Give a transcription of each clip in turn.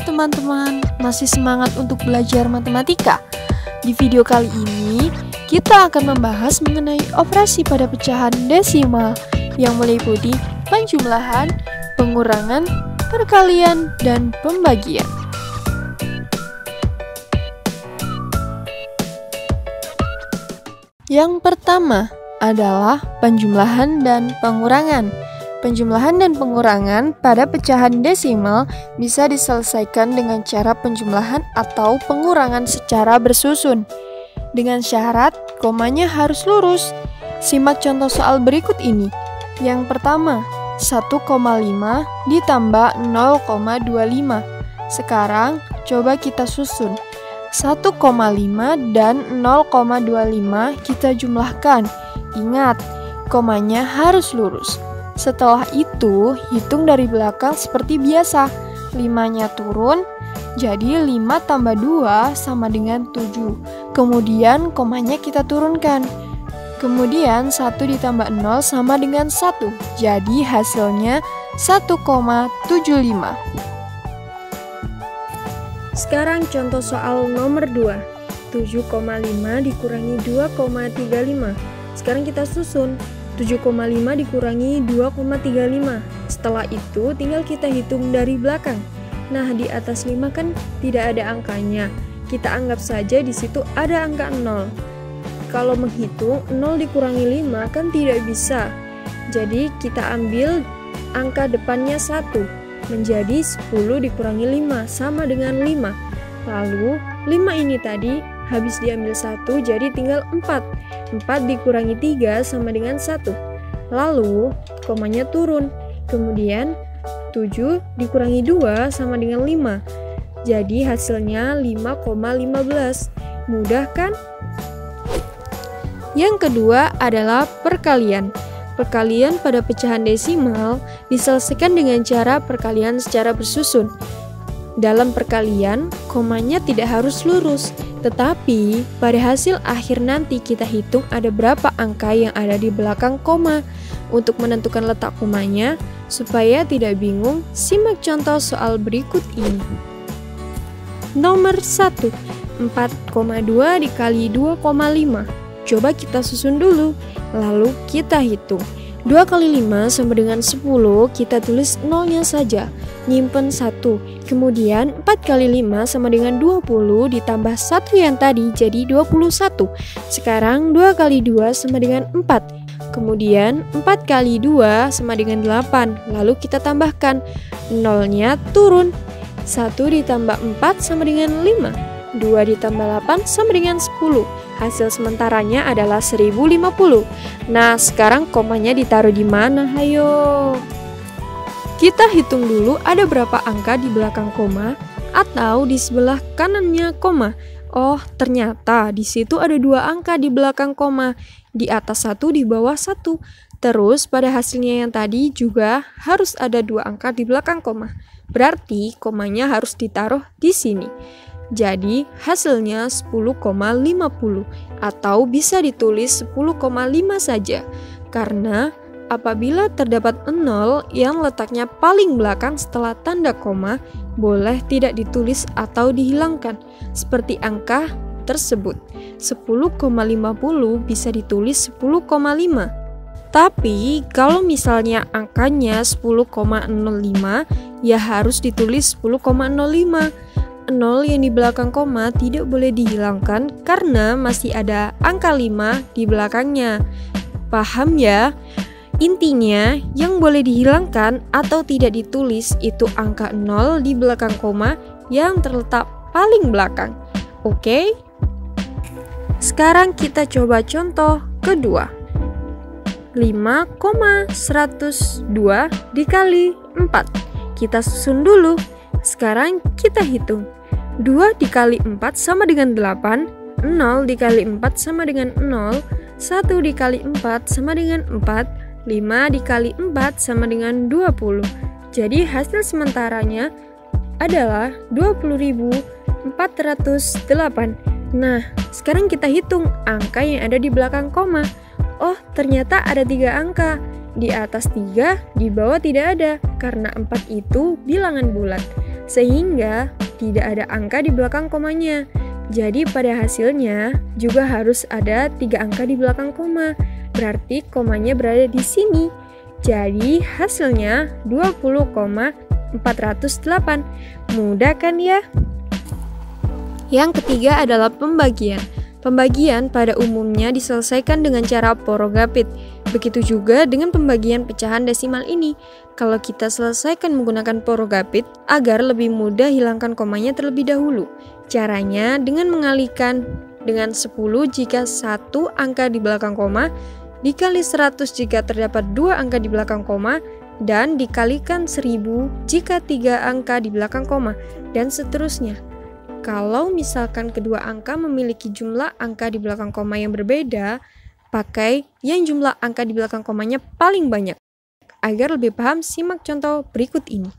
teman-teman, masih semangat untuk belajar matematika? Di video kali ini, kita akan membahas mengenai operasi pada pecahan desimal yang meliputi penjumlahan, pengurangan, perkalian, dan pembagian. Yang pertama adalah penjumlahan dan pengurangan. Penjumlahan dan pengurangan pada pecahan desimal bisa diselesaikan dengan cara penjumlahan atau pengurangan secara bersusun. Dengan syarat, komanya harus lurus. Simak contoh soal berikut ini. Yang pertama, 1,5 ditambah 0,25. Sekarang, coba kita susun. 1,5 dan 0,25 kita jumlahkan. Ingat, komanya harus lurus. Setelah itu, hitung dari belakang seperti biasa. 5-nya turun, jadi 5 tambah 2 sama dengan 7. Kemudian, komanya kita turunkan. Kemudian, 1 ditambah 0 sama dengan 1. Jadi, hasilnya 1,75. Sekarang contoh soal nomor 2. 7,5 dikurangi 2,35. Sekarang kita susun. 7,5 dikurangi 2,35. Setelah itu tinggal kita hitung dari belakang. Nah, di atas 5 kan tidak ada angkanya. Kita anggap saja di situ ada angka 0. Kalau menghitung 0 dikurangi 5 kan tidak bisa. Jadi kita ambil angka depannya 1. Menjadi 10 dikurangi 5 sama dengan 5. Lalu 5 ini tadi habis diambil 1 jadi tinggal 4. 4 dikurangi 3 sama dengan 1. Lalu komanya turun. Kemudian 7 dikurangi 2 sama dengan 5. Jadi hasilnya 5,15. Mudah kan? Yang kedua adalah perkalian. Perkalian pada pecahan desimal diselesaikan dengan cara perkalian secara bersusun. Dalam perkalian, komanya tidak harus lurus, tetapi pada hasil akhir nanti kita hitung ada berapa angka yang ada di belakang koma. Untuk menentukan letak komanya, supaya tidak bingung, simak contoh soal berikut ini. Nomor 1, 4,2 dikali 2,5. Coba kita susun dulu, lalu kita hitung. 2 kali 5 sama dengan 10, kita tulis nolnya saja, nyimpen 1. Kemudian 4 kali 5 sama dengan 20 ditambah 1 yang tadi jadi 21. Sekarang 2 kali 2 sama dengan 4. Kemudian 4 kali 2 sama dengan 8. Lalu kita tambahkan, nolnya turun. 1 ditambah 4 sama dengan 5. 2 ditambah 8 sama dengan 10. Hasil sementaranya adalah 1050. Nah, sekarang komanya ditaruh di mana? Hayo. Kita hitung dulu ada berapa angka di belakang koma atau di sebelah kanannya koma. Oh, ternyata di situ ada 2 angka di belakang koma. Di atas 1, di bawah 1. Terus pada hasilnya yang tadi juga harus ada 2 angka di belakang koma. Berarti komanya harus ditaruh di sini. Jadi hasilnya 10,50 atau bisa ditulis 10,5 saja. Karena apabila terdapat 0 yang letaknya paling belakang setelah tanda koma, boleh tidak ditulis atau dihilangkan. Seperti angka tersebut. 10,50 bisa ditulis 10,5. Tapi kalau misalnya angkanya 10,05, ya harus ditulis 10,05. 0 yang di belakang koma tidak boleh dihilangkan karena masih ada angka 5 di belakangnya. Paham ya? Intinya, yang boleh dihilangkan atau tidak ditulis itu angka 0 di belakang koma yang terletak paling belakang. Oke? Sekarang kita coba contoh kedua. 5,102 dikali 4. Kita susun dulu. Sekarang kita hitung. 2 dikali 4 sama dengan 8, 0 dikali 4 sama dengan 0, 1 dikali 4 sama dengan 4, 5 dikali 4 sama dengan 20. Jadi hasil sementaranya adalah 20.408. Nah, sekarang kita hitung angka yang ada di belakang koma. Oh, ternyata ada 3 angka. Di atas 3, di bawah tidak ada, karena 4 itu bilangan bulat. sehingga tidak ada angka di belakang komanya. Jadi pada hasilnya juga harus ada 3 angka di belakang koma. Berarti komanya berada di sini. Jadi hasilnya 20,408. Mudah kan ya? Yang ketiga adalah pembagian. Pembagian pada umumnya diselesaikan dengan cara porogapit. Begitu juga dengan pembagian pecahan desimal ini. Kalau kita selesaikan menggunakan porogapit agar lebih mudah hilangkan komanya terlebih dahulu. Caranya dengan mengalihkan dengan 10 jika 1 angka di belakang koma, dikali 100 jika terdapat 2 angka di belakang koma, dan dikalikan 1000 jika 3 angka di belakang koma, dan seterusnya. Kalau misalkan kedua angka memiliki jumlah angka di belakang koma yang berbeda, pakai yang jumlah angka di belakang komanya paling banyak. Agar lebih paham, simak contoh berikut ini.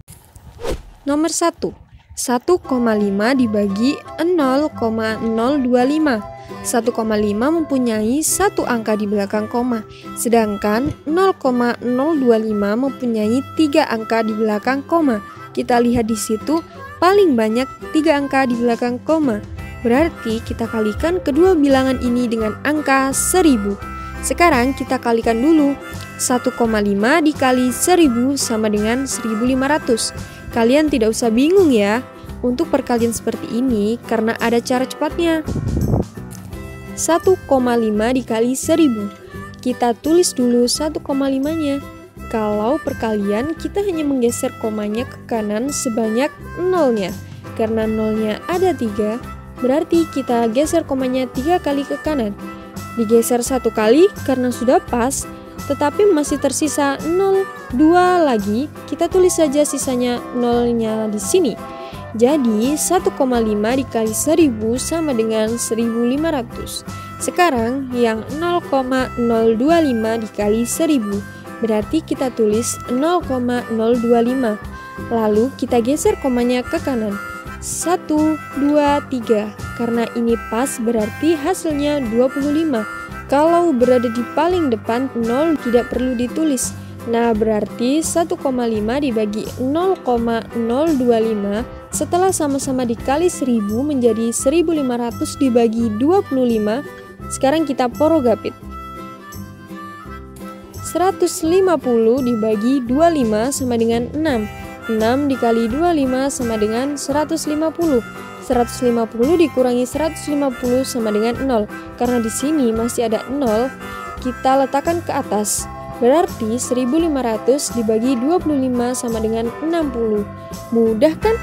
Nomor 1. 1,5 dibagi 0,025. 1,5 mempunyai 1 angka di belakang koma, sedangkan 0,025 mempunyai 3 angka di belakang koma. Kita lihat di situ paling banyak 3 angka di belakang koma. Berarti kita kalikan kedua bilangan ini dengan angka 1000. Sekarang kita kalikan dulu. 1,5 dikali 1000 sama dengan 1500. Kalian tidak usah bingung ya untuk perkalian seperti ini karena ada cara cepatnya. 1,5 dikali 1000. Kita tulis dulu 1,5-nya. Kalau perkalian kita hanya menggeser komanya ke kanan sebanyak 0-nya. Karena 0-nya ada 3, berarti kita geser komanya 3 kali ke kanan. Digeser 1 kali karena sudah pas, tetapi masih tersisa 0,2 lagi. Kita tulis saja sisanya 0-nya di sini. Jadi 1,5 dikali 1000 sama dengan 1500. Sekarang yang 0,025 dikali 1000. Berarti kita tulis 0,025. Lalu kita geser komanya ke kanan. 1, 2, 3. Karena ini pas berarti hasilnya 25. Kalau berada di paling depan 0 tidak perlu ditulis. Nah berarti 1,5 dibagi 0,025 setelah sama-sama dikali 1000 menjadi 1500 dibagi 25. Sekarang kita porogapit. 150 dibagi 25 sama dengan 6. 6 dikali 25 sama dengan 150. 150 dikurangi 150 sama dengan 0. Karena di sini masih ada 0, kita letakkan ke atas. Berarti 1500 dibagi 25 sama dengan 60. Mudah kan?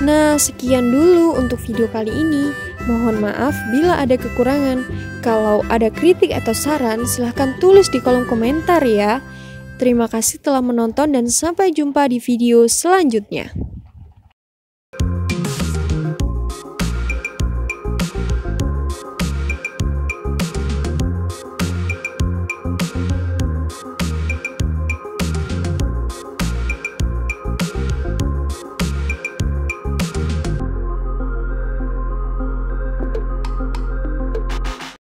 Nah, sekian dulu untuk video kali ini. Mohon maaf bila ada kekurangan. Kalau ada kritik atau saran, silahkan tulis di kolom komentar ya. Terima kasih telah menonton dan sampai jumpa di video selanjutnya.